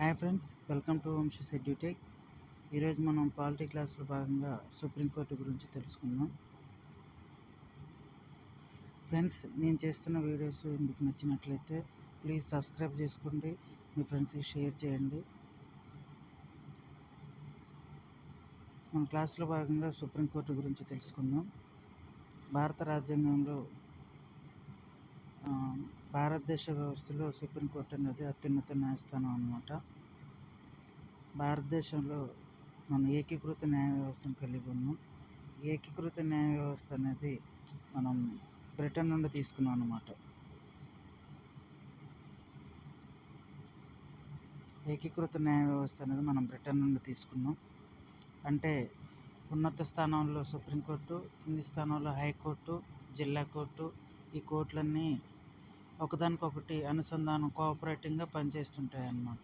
Hi friends, welcome to Vamshi's edutech. ఈరోజు మనం polity క్లాస్లో భాగంగా సుప్రీంకోర్టు గురించి తెలుసుకుందాం. ఫ్రెండ్స్, నేను చేస్తున్న వీడియోస్ మీకు నచ్చినట్లయితే ప్లీజ్ సబ్స్క్రైబ్ చేసుకోండి, మీ ఫ్రెండ్స్కి షేర్ చేయండి. మన క్లాస్లో భాగంగా సుప్రీంకోర్టు గురించి తెలుసుకుందాం. భారత రాజ్యాంగంలో భారతదేశ వ్యవస్థలో సుప్రీంకోర్టు అనేది అత్యున్నత న్యాయస్థానం అన్నమాట. భారతదేశంలో మనం ఏకీకృత న్యాయ వ్యవస్థను కలిగి ఉన్నాం. ఏకీకృత న్యాయ వ్యవస్థ అనేది మనం బ్రిటన్ నుండి తీసుకున్నాం అన్నమాట. ఏకీకృత న్యాయ వ్యవస్థ అనేది మనం బ్రిటన్ నుండి తీసుకున్నాం. అంటే ఉన్నత స్థానంలో సుప్రీంకోర్టు, కింది స్థానంలో హైకోర్టు, జిల్లా కోర్టు, ఈ కోర్టులన్నీ ఒకదానికొకటి అనుసంధానం కోఆపరేటివ్గా పనిచేస్తుంటాయి అన్నమాట.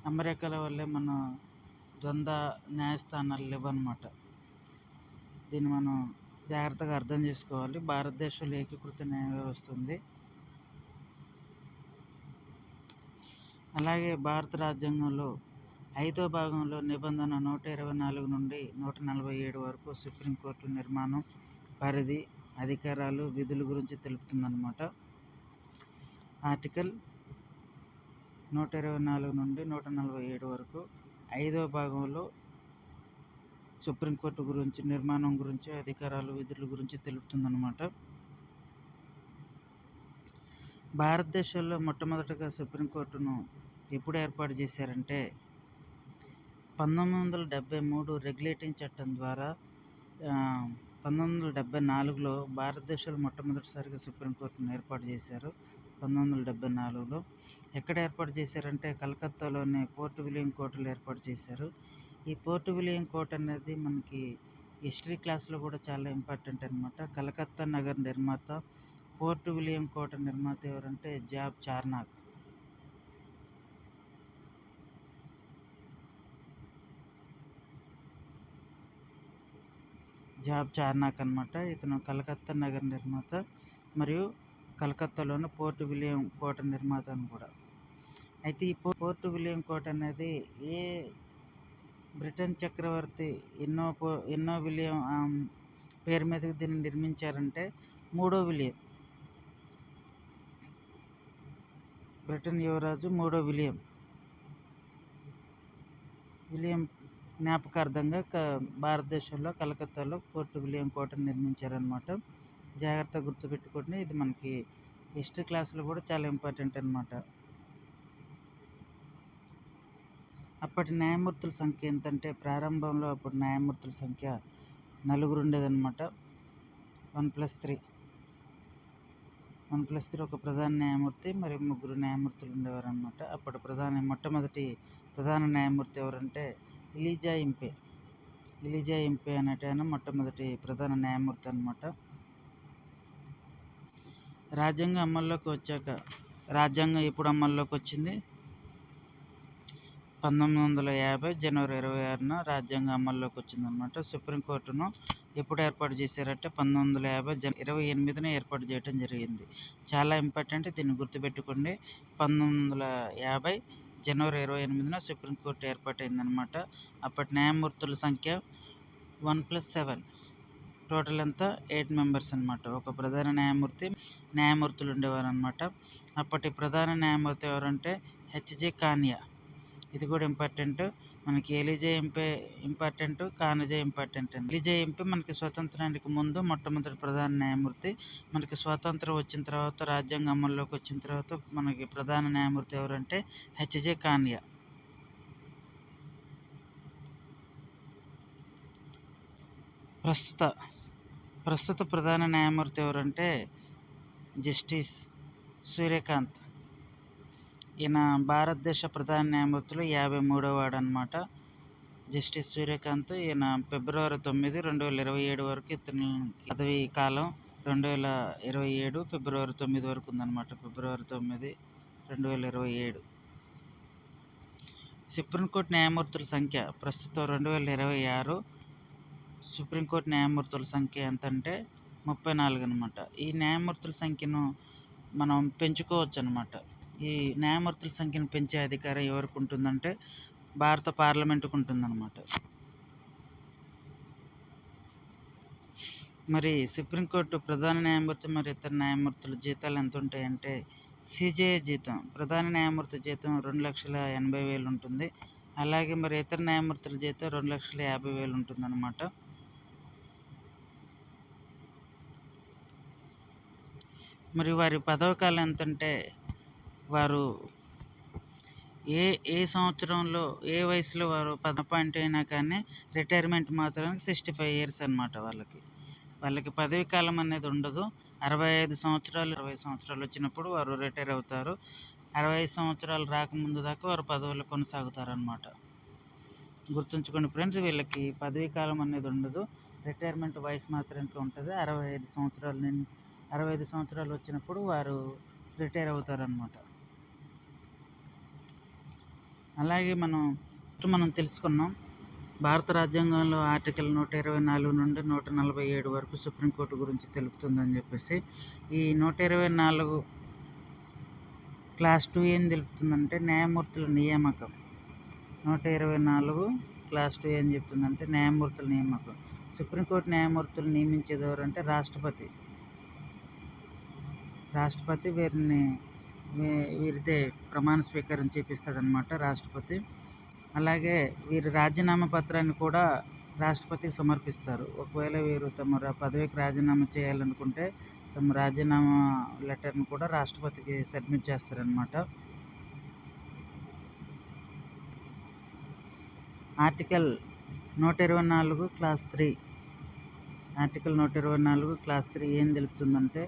అమెరికాల వల్లే మన ద్వంద్వ న్యాయస్థానాలు లేవన్నమాట. దీన్ని మనం జాగ్రత్తగా అర్థం చేసుకోవాలి. భారతదేశంలో ఏకీకృత న్యాయ వ్యవస్థ ఉంది. అలాగే భారత రాజ్యాంగంలో 5వ భాగంలో నిబంధన 124 నుండి 147 వరకు సుప్రీంకోర్టు నిర్మాణం, పరిధి, అధికారాలు, విధుల గురించి తెలుపుతుందన్నమాట. ఆర్టికల్ 124 నుండి 147 వరకు 5వ భాగంలో సుప్రీంకోర్టు గురించి, నిర్మాణం గురించి, అధికారాలు, విధుల గురించి తెలుపుతుందన్నమాట. భారతదేశంలో మొట్టమొదటిగా సుప్రీంకోర్టును ఎప్పుడు ఏర్పాటు చేశారంటే 1973 రెగ్యులేటింగ్ చట్టం ద్వారా 1974లో భారతదేశంలో మొట్టమొదటిసారిగా సుప్రీంకోర్టును ఏర్పాటు చేశారు. 1974లో ఎక్కడ ఏర్పాటు చేశారంటే కలకత్తాలోని పోర్ట్ విలియం కోర్టులో ఏర్పాటు చేశారు. ఈ పోర్ట్ విలియం కోర్ట్ అనేది మనకి హిస్టరీ క్లాస్లో కూడా చాలా ఇంపార్టెంట్ అనమాట. కలకత్తా నగర్ నిర్మాత, పోర్ట్ విలియం కోట నిర్మాత ఎవరంటే జాబ్ చార్నాక్. అనమాట. ఇతను కలకత్తా నగర నిర్మాత మరియు కలకత్తాలోని పోర్ట్ విలియం కోట నిర్మాత అని కూడా. అయితే ఈ పోర్ట్ విలియం కోట అనేది బ్రిటన్ చక్రవర్తి ఎన్నో విలియం పేరు మీదకి దీన్ని నిర్మించారంటే 3వ విలియం, బ్రిటన్ యువరాజు 3వ విలియం జ్ఞాపకార్థంగా భారతదేశంలో కలకత్తాలో పోర్ట్ విలియం కోటను నిర్మించారనమాట. జాగ్రత్తగా గుర్తుపెట్టుకోండి, ఇది మనకి హిస్టరీ క్లాసులో కూడా చాలా ఇంపార్టెంట్ అనమాట. అప్పటి న్యాయమూర్తుల సంఖ్య ఎంతంటే ప్రారంభంలో అప్పుడు న్యాయమూర్తుల సంఖ్య 4 ఉండేదన్నమాట. 1+3 ఒక ప్రధాన న్యాయమూర్తి మరియు 3 న్యాయమూర్తులు ఉండేవారు అనమాట. అప్పటి మొట్టమొదటి ప్రధాన న్యాయమూర్తి ఎవరంటే ఎలిజా ఇంపే అనేటైన మొట్టమొదటి ప్రధాన న్యాయమూర్తి అనమాట. రాజ్యాంగం అమల్లోకి వచ్చాక, రాజ్యాంగం ఎప్పుడు అమల్లోకి వచ్చింది? 1950 జనవరి 26న రాజ్యాంగం అమల్లోకి వచ్చిందనమాట. సుప్రీంకోర్టును ఎప్పుడు ఏర్పాటు చేశారంటే 1950 జనవరి 28న ఏర్పాటు చేయడం జరిగింది. చాలా ఇంపార్టెంట్, దీన్ని గుర్తుపెట్టుకోండి. 1950 జనవరి 28న సుప్రీంకోర్టు ఏర్పాటైందనమాట. అప్పటి న్యాయమూర్తుల సంఖ్య 1+7, టోటల్ అంతా 8 మెంబర్స్ అనమాట. ఒక ప్రధాన న్యాయమూర్తులు ఉండేవారు అనమాట. అప్పటి ప్రధాన న్యాయమూర్తి ఎవరంటే హెచ్జే కానియా. ఇది కూడా ఇంపార్టెంట్ మనకి. ఎలిజా ఇంపే ఇంపార్టెంట్, కానిజా ఇంపార్టెంట్ అండి. ఎలిజా ఇంపే మనకి స్వతంత్రానికి ముందు మొట్టమొదటి ప్రధాన న్యాయమూర్తి. మనకి స్వాతంత్రం వచ్చిన తర్వాత, రాజ్యాంగం అమల్లోకి వచ్చిన తర్వాత మనకి ప్రధాన న్యాయమూర్తి ఎవరంటే హెచ్జే కానియా. ప్రస్తుత ప్రధాన న్యాయమూర్తి ఎవరంటే జస్టిస్ సూర్యకాంత్. ఈయన భారతదేశ ప్రధాన న్యాయమూర్తులు 53వ వాడు అనమాట. జస్టిస్ సూర్యకాంత్. ఈయన ఫిబ్రవరి 9, 2027 వరకు ఇతని పదవీ కాలం 2027 ఫిబ్రవరి 9 వరకు ఉందన్నమాట. ఫిబ్రవరి 9, 2027. సుప్రీంకోర్టు న్యాయమూర్తుల సంఖ్య ప్రస్తుతం 2026. సుప్రీంకోర్టు న్యాయమూర్తుల సంఖ్య ఎంతంటే 34 అనమాట. ఈ న్యాయమూర్తుల సంఖ్యను మనం పెంచుకోవచ్చు అనమాట. ఈ న్యాయమూర్తుల సంఖ్యను పెంచే అధికారం ఎవరికి ఉంటుందంటే భారత పార్లమెంటుకు ఉంటుందన్నమాట. మరి సుప్రీంకోర్టు ప్రధాన న్యాయమూర్తి మరి ఇతర న్యాయమూర్తుల జీతాలు ఎంత ఉంటాయంటే, సిజేఐ జీతం ప్రధాన న్యాయమూర్తి జీతం 2,80,000 ఉంటుంది. అలాగే మరి ఇతర న్యాయమూర్తుల జీతం 2,50,000 ఉంటుందన్నమాట. మరి వారి పదవి కాలం ఎంతంటే, వారు ఏ సంవత్సరంలో ఏ వయసులో వారు అపాయింట్ అయినా కానీ రిటైర్మెంట్ మాత్రం 65 ఇయర్స్ అనమాట. వాళ్ళకి పదవి కాలం అనేది ఉండదు. 65 సంవత్సరాలు 20 సంవత్సరాలు వచ్చినప్పుడు వారు రిటైర్ అవుతారు. 65 సంవత్సరాలు రాకముందు దాకా వారు పదవిలో కొనసాగుతారనమాట. గుర్తుంచుకోండి ఫ్రెండ్స్, వీళ్ళకి పదవి కాలం అనేది ఉండదు. రిటైర్మెంట్ వయసు మాత్రమే ఉంటుంది. 65 సంవత్సరాలు వచ్చినప్పుడు వారు రిటైర్ అవుతారనమాట. అలాగే మనం తెలుసుకున్నాం, భారత రాజ్యాంగంలో ఆర్టికల్ 124 నుండి 147 వరకు సుప్రీంకోర్టు గురించి తెలుపుతుందని చెప్పేసి. ఈ 124 క్లాస్ 2 ఏం తెలుపుతుందంటే న్యాయమూర్తుల నియామకం. 124 క్లాస్ 2 ఏం చెప్తుందంటే న్యాయమూర్తుల నియామకం. సుప్రీంకోర్టు న్యాయమూర్తులు నియమించేది ఎవరంటే రాష్ట్రపతి వీరితే ప్రమాణ స్వీకారం చేపిస్తాడనమాట రాష్ట్రపతి. అలాగే వీరి రాజీనామా పత్రాన్ని కూడా రాష్ట్రపతికి సమర్పిస్తారు. ఒకవేళ వీరు తమ పదవికి రాజీనామా చేయాలనుకుంటే తమ రాజీనామా లెటర్ని కూడా రాష్ట్రపతికి సబ్మిట్ చేస్తారనమాట. ఆర్టికల్ 124 క్లాస్ 3 ఆర్టికల్ 124 క్లాస్ 3 ఏం తెలుపుతుందంటే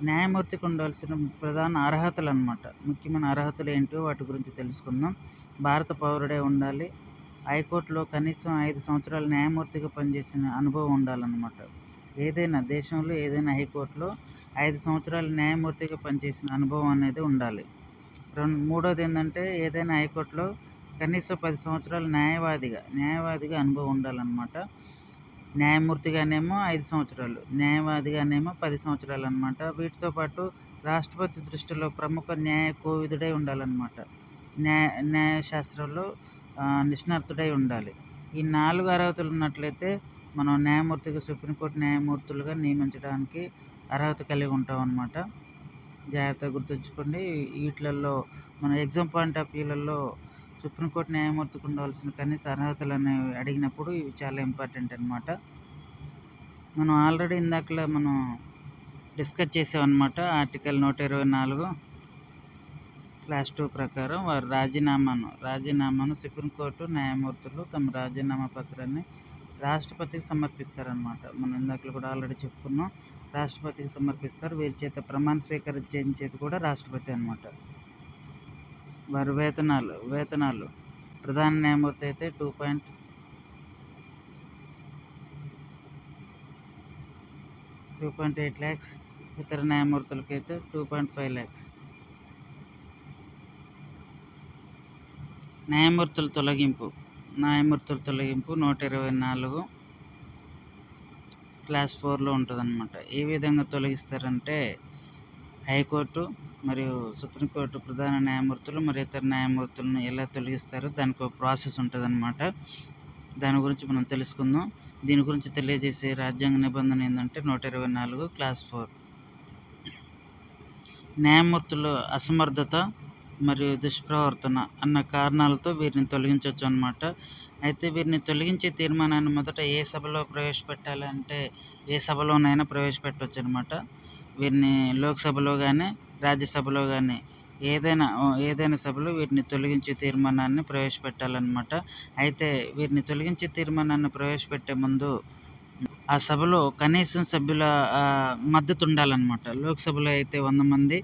న్యాయమూర్తికి ఉండాల్సిన ప్రధాన అర్హతలు అన్నమాట. ముఖ్యమైన అర్హతలు ఏంటో వాటి గురించి తెలుసుకుందాం. భారత పౌరుడే ఉండాలి. హైకోర్టులో కనీసం 5 సంవత్సరాలు న్యాయమూర్తిగా పనిచేసిన అనుభవం ఉండాలన్నమాట. దేశంలో ఏదైనా హైకోర్టులో 5 సంవత్సరాలు న్యాయమూర్తిగా పనిచేసిన అనుభవం అనేది ఉండాలి. మూడోది ఏంటంటే ఏదైనా హైకోర్టులో కనీసం 10 సంవత్సరాలు న్యాయవాదిగా అనుభవం ఉండాలన్నమాట. న్యాయమూర్తిగానేమో 5 సంవత్సరాలు, న్యాయవాదిగానేమో 10 సంవత్సరాలు అన్నమాట. వీటితో పాటు రాష్ట్రపతి దృష్టిలో ప్రముఖ న్యాయ కోవిదుడై ఉండాలన్నమాట. న్యాయశాస్త్రంలో నిష్ణాతుడై ఉండాలి. ఈ 4 అర్హతలు ఉన్నట్లయితే మనం సుప్రీంకోర్టు న్యాయమూర్తులుగా నియమించడానికి అర్హత కలిగి ఉంటాం అన్నమాట. జాగ్రత్తగా గుర్తుంచుకోండి. వీటిలలో మన ఎగ్జామ్ పాయింట్ ఆఫ్ వ్యూలలో సుప్రీంకోర్టు న్యాయమూర్తికి ఉండవలసిన కనీస అర్హతలు అనేవి అడిగినప్పుడు ఇవి చాలా ఇంపార్టెంట్ అన్నమాట. మనం ఆల్రెడీ ఇందాకలా మనం డిస్కస్ చేసామన్నమాట. ఆర్టికల్ 124 క్లాస్ 2 ప్రకారం వారు రాజీనామాను సుప్రీంకోర్టు న్యాయమూర్తులు తమ రాజీనామా పత్రాన్ని రాష్ట్రపతికి సమర్పిస్తారనమాట. మనం ఇందాకలు కూడా ఆల్రెడీ చెప్పుకున్నాం. రాష్ట్రపతికి సమర్పిస్తారు. వీరి చేత ప్రమాణ స్వీకారం చేయించేది కూడా రాష్ట్రపతి అన్నమాట. వారి వేతనాలు ప్రధాన న్యాయమూర్తి అయితే 2.8 lakhs, ఇతర న్యాయమూర్తులకైతే 2.5 lakhs. న్యాయమూర్తుల తొలగింపు 124 క్లాస్ 4లో ఉంటుందన్నమాట. ఏ విధంగా తొలగిస్తారంటే హైకోర్టు మరియు సుప్రీంకోర్టు ప్రధాన న్యాయమూర్తులు మరియు ఇతర న్యాయమూర్తులను ఎలా తొలగిస్తారో దానికి ఒక ప్రాసెస్ ఉంటుందన్నమాట. దాని గురించి మనం తెలుసుకుందాం. దీని గురించి తెలియజేసే రాజ్యాంగ నిబంధన ఏంటంటే 124 క్లాస్ 4. న్యాయమూర్తులు అసమర్థత మరియు దుష్ప్రవర్తన అన్న కారణాలతో వీరిని తొలగించవచ్చు అన్నమాట. అయితే వీరిని తొలగించే తీర్మానాన్ని మొదట ఏ సభలో ప్రవేశపెట్టాలంటే ఏ సభలోనైనా ప్రవేశపెట్టవచ్చు అన్నమాట. వీరిని లోక్సభలో కానీ రాజ్యసభలో కానీ ఏదైనా సభలో వీరిని తొలగించే తీర్మానాన్ని ప్రవేశపెట్టాలన్నమాట. అయితే వీరిని తొలగించే తీర్మానాన్ని ప్రవేశపెట్టే ముందు ఆ సభలో కనీసం సభ్యుల మద్దతు ఉండాలన్నమాట. లోక్సభలో అయితే 100 మంది,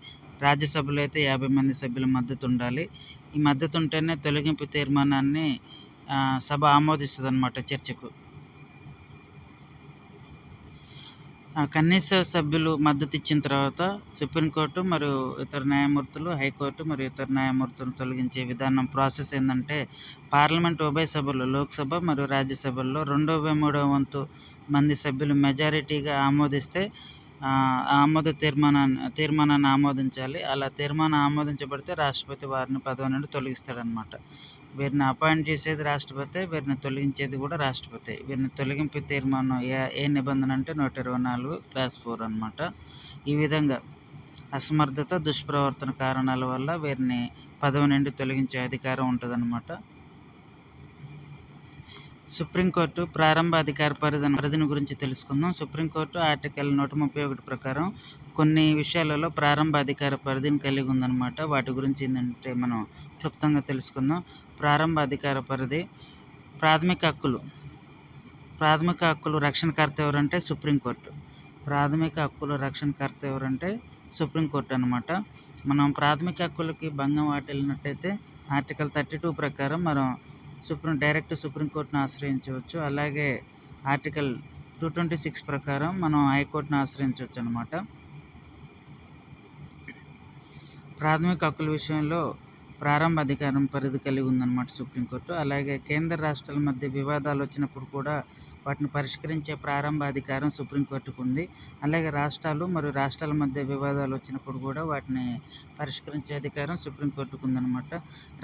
రాజ్యసభలో అయితే 50 మంది సభ్యుల మద్దతు ఉండాలి. ఈ మద్దతు ఉంటేనే తొలగింపు తీర్మానాన్ని సభ ఆమోదిస్తుంది అన్నమాట చర్చకు. కనీస సభ్యులు మద్దతు ఇచ్చిన తర్వాత సుప్రీంకోర్టు మరియు ఇతర న్యాయమూర్తులు, హైకోర్టు మరియు ఇతర న్యాయమూర్తులను తొలగించే విధానం ప్రాసెస్ ఏంటంటే పార్లమెంట్ ఉభయ సభలు లోక్సభ మరియు రాజ్యసభల్లో 2/3 వంతు మంది సభ్యులు మెజారిటీగా ఆమోదిస్తే తీర్మానాన్ని ఆమోదించాలి. అలా తీర్మానం ఆమోదించబడితే రాష్ట్రపతి వారిని పదవి నుండి తొలగిస్తాడనమాట. వీరిని అపాయింట్ చేసేది రాష్ట్రపతి, వీరిని తొలగించేది కూడా రాష్ట్రపతి. వీరిని తొలగింపు తీర్మానం ఏ నిబంధన అంటే 124 క్లాస్ 4 అనమాట. ఈ విధంగా అసమర్థత, దుష్ప్రవర్తన కారణాల వల్ల వీరిని పదవి నుండి తొలగించే అధికారం ఉంటుందన్నమాట. సుప్రీంకోర్టు ప్రారంభ అధికార పరిధిని గురించి తెలుసుకుందాం. సుప్రీంకోర్టు ఆర్టికల్ 131 ప్రకారం కొన్ని విషయాలలో ప్రారంభ అధికార పరిధిని కలిగి ఉందన్నమాట. వాటి గురించి ఏంటంటే మనం క్లుప్తంగా తెలుసుకుందాం. ప్రారంభ అధికార పరిధి ప్రాథమిక హక్కులు రక్షణకర్త ఎవరంటే సుప్రీంకోర్టు. ప్రాథమిక హక్కుల రక్షణకర్త ఎవరంటే సుప్రీంకోర్టు అనమాట. మనం ప్రాథమిక హక్కులకి భంగం వాటిల్లినట్టయితే ఆర్టికల్ 32 ప్రకారం మనం డైరెక్ట్ సుప్రీంకోర్టును ఆశ్రయించవచ్చు. అలాగే ఆర్టికల్ 226 ప్రకారం మనం హైకోర్టును ఆశ్రయించవచ్చు అనమాట. ప్రాథమిక హక్కుల విషయంలో ప్రారంభ అధికారం పరిధి కలిగి ఉందన్నమాట సుప్రీంకోర్టు. అలాగే కేంద్ర రాష్ట్రాల మధ్య వివాదాలు వచ్చినప్పుడు కూడా వాటిని పరిష్కరించే ప్రారంభ అధికారం సుప్రీంకోర్టుకు ఉంది. అలాగే రాష్ట్రాలు మరియు రాష్ట్రాల మధ్య వివాదాలు వచ్చినప్పుడు కూడా వాటిని పరిష్కరించే అధికారం సుప్రీంకోర్టుకు ఉందన్నమాట.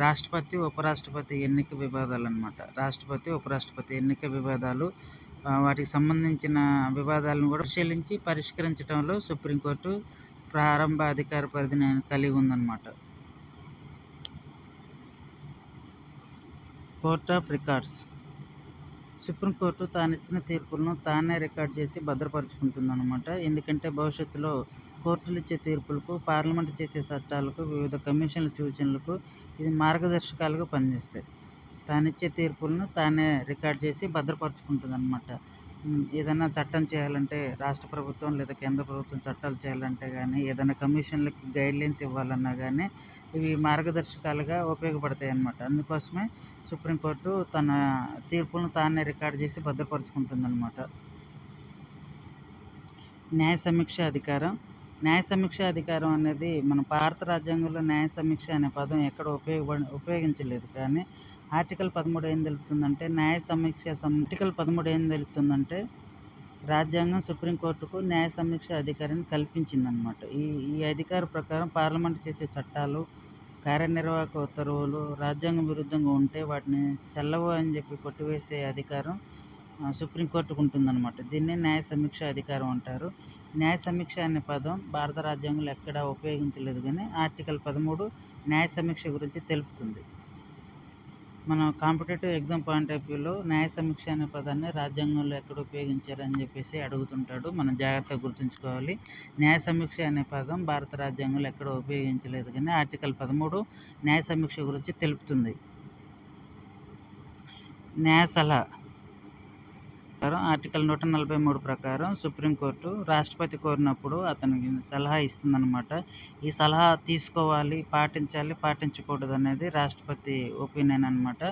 రాష్ట్రపతి, ఉపరాష్ట్రపతి ఎన్నిక వివాదాలు అనమాట. రాష్ట్రపతి, ఉపరాష్ట్రపతి ఎన్నిక వివాదాలు, వాటికి సంబంధించిన వివాదాలను కూడా పరిష్కరించడంలో సుప్రీంకోర్టు ప్రారంభ అధికార పరిధిని కలిగి ఉందన్నమాట. Court of records. సుప్రీంకోర్టు తానిచ్చిన తీర్పులను తానే రికార్డ్ చేసి భద్రపరుచుకుంటుందన్నమాట. ఎందుకంటే భవిష్యత్తులో కోర్టులు ఇచ్చే తీర్పులకు, పార్లమెంటు చేసే చట్టాలకు, వివిధ కమిషన్ల సూచనలకు ఇది మార్గదర్శకాలుగా పనిచేస్తాయి. తానిచ్చే తీర్పులను తానే రికార్డ్ చేసి భద్రపరుచుకుంటుందన్నమాట. ఏదైనా చట్టం చేయాలంటే రాష్ట్ర ప్రభుత్వం లేదా కేంద్ర ప్రభుత్వం చట్టాలు చేయాలంటే కానీ, ఏదైనా కమిషన్లకి గైడ్లైన్స్ ఇవ్వాలన్నా కానీ ఇవి మార్గదర్శకాలుగా ఉపయోగపడతాయి అన్నమాట. అందుకోసమే సుప్రీంకోర్టు తన తీర్పులను తానే రికార్డ్ చేసి భద్రపరుచుకుంటుందన్నమాట. న్యాయ సమీక్ష అధికారం. న్యాయ సమీక్ష అధికారం అనేది మన భారత రాజ్యాంగంలో న్యాయ సమీక్ష అనే పదం ఎక్కడ ఉపయోగించలేదు. కానీ ఆర్టికల్ 13 ఏం తెలుపుతుందంటే ఆర్టికల్ 13 ఏం తెలుపుతుందంటే రాజ్యాంగం సుప్రీంకోర్టుకు న్యాయ సమీక్ష అధికారాన్ని కల్పించిందనమాట. ఈ అధికారం ప్రకారం పార్లమెంటు చేసే చట్టాలు, కార్యనిర్వాహక ఉత్తర్వులు రాజ్యాంగం విరుద్ధంగా ఉంటే వాటిని చెల్లవు అని చెప్పి కొట్టివేసే అధికారం సుప్రీంకోర్టుకు ఉంటుందన్నమాట. దీన్ని న్యాయ సమీక్ష అధికారం అంటారు. న్యాయ సమీక్ష అనే పదం భారత రాజ్యాంగంలో ఎక్కడా ఉపయోగించలేదు. కానీ ఆర్టికల్ 13 న్యాయ సమీక్ష గురించి తెలుపుతుంది. మన కాంపిటేటివ్ ఎగ్జామ్ పాయింట్ ఆఫ్ వ్యూలో న్యాయ సమీక్ష అనే పదాన్ని రాజ్యాంగంలో ఎక్కడ ఉపయోగించారని చెప్పేసి అడుగుతుంటాడు. మనం జాగ్రత్తగా గుర్తుంచుకోవాలి. న్యాయ సమీక్ష అనే పదం భారత రాజ్యాంగంలో ఎక్కడ ఉపయోగించలేదు. కానీ ఆర్టికల్ 13 న్యాయ సమీక్ష గురించి తెలుపుతుంది. న్యాయ సలహా. ఆర్టికల్ 143 ప్రకారం సుప్రీంకోర్టు రాష్ట్రపతి కోరినప్పుడు అతనికి సలహా ఇస్తుందన్నమాట. ఈ సలహా తీసుకోవాలి, పాటించాలి, పాటించకూడదు అనేది రాష్ట్రపతి ఒపీనియన్ అనమాట.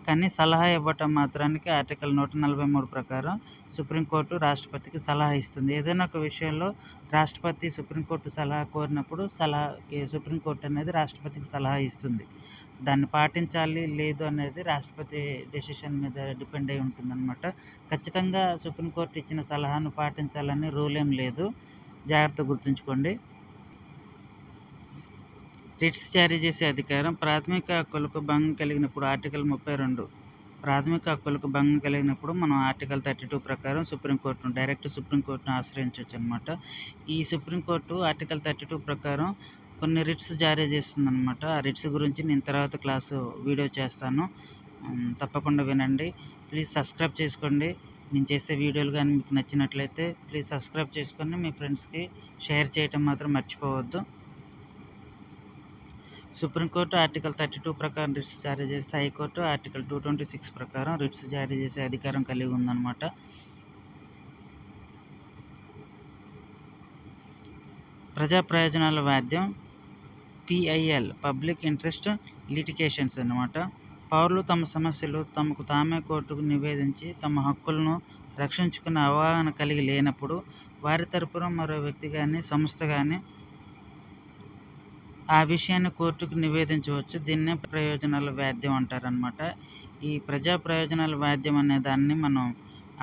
కానీ సలహా ఇవ్వటం మాత్రానికి ఆర్టికల్ 143 ప్రకారం సుప్రీంకోర్టు రాష్ట్రపతికి సలహా ఇస్తుంది. ఏదైనా ఒక విషయంలో రాష్ట్రపతి సుప్రీంకోర్టు సలహా కోరినప్పుడు సుప్రీంకోర్టు అనేది రాష్ట్రపతికి సలహా ఇస్తుంది. దాన్ని పాటించాలి లేదు అనేది రాష్ట్రపతి డెసిషన్ మీద డిపెండ్ అయి ఉంటుందన్నమాట. ఖచ్చితంగా సుప్రీంకోర్టు ఇచ్చిన సలహాను పాటించాలని రూల్ ఏం లేదు. జాగ్రత్తగా గుర్తుంచుకోండి. రిట్స్ జారీ చేసే అధికారం. ప్రాథమిక హక్కులకు భంగం కలిగినప్పుడు ఆర్టికల్ 32 ప్రాథమిక హక్కులకు భంగం కలిగినప్పుడు మనం ఆర్టికల్ 32 ప్రకారం డైరెక్ట్ సుప్రీంకోర్టును ఆశ్రయించవచ్చు అనమాట. ఈ సుప్రీంకోర్టు ఆర్టికల్ 32 ప్రకారం కొన్ని రిట్స్ జారీ చేస్తుందన్నమాట. ఆ రిట్స్ గురించి నేను తర్వాత వీడియో చేస్తాను, తప్పకుండా వినండి. ప్లీజ్ సబ్స్క్రైబ్ చేసుకోండి. నేను చేసే వీడియోలు కానీ మీకు నచ్చినట్లయితే ప్లీజ్ సబ్స్క్రైబ్ చేసుకొని మీ ఫ్రెండ్స్కి షేర్ చేయటం మాత్రం మర్చిపోవద్దు. సుప్రీంకోర్టు ఆర్టికల్ 32 ప్రకారం రిట్స్ జారీ చేస్తే హైకోర్టు ఆర్టికల్ 226 ప్రకారం రిట్స్ జారీ చేసే అధికారం కలిగి ఉందన్నమాట. ప్రజా ప్రయోజనాల వాద్యం PIL పబ్లిక్ ఇంట్రెస్ట్ లిటిగేషన్స్ అన్నమాట. పౌరులు తమ సమస్యలు తమకు తామే కోర్టుకు నివేదించి తమ హక్కులను రక్షించుకునే అవగాహన కలిగి లేనప్పుడు వారి తరపున మరో వ్యక్తి కానీ సంస్థ కానీ ఆ విషయాన్ని కోర్టుకు నివేదించవచ్చు. దీన్నే ప్రయోజనాల వాద్యం అంటారనమాట. ఈ ప్రజా ప్రయోజనాల వాద్యం అనే దాన్ని మనం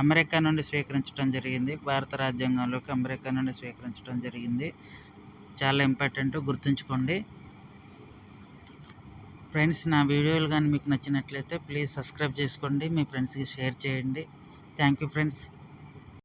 అమెరికా నుండి స్వీకరించడం జరిగింది. భారత రాజ్యాంగంలోకి అమెరికా నుండి స్వీకరించడం జరిగింది. చాలా ఇంపార్టెంట్, గుర్తుంచుకోండి ఫ్రెండ్స్. నా వీడియోలు కానీ మీకు నచ్చినట్లయితే ప్లీజ్ సబ్స్క్రైబ్ చేసుకోండి, మీ ఫ్రెండ్స్కి షేర్ చేయండి. Thank you friends.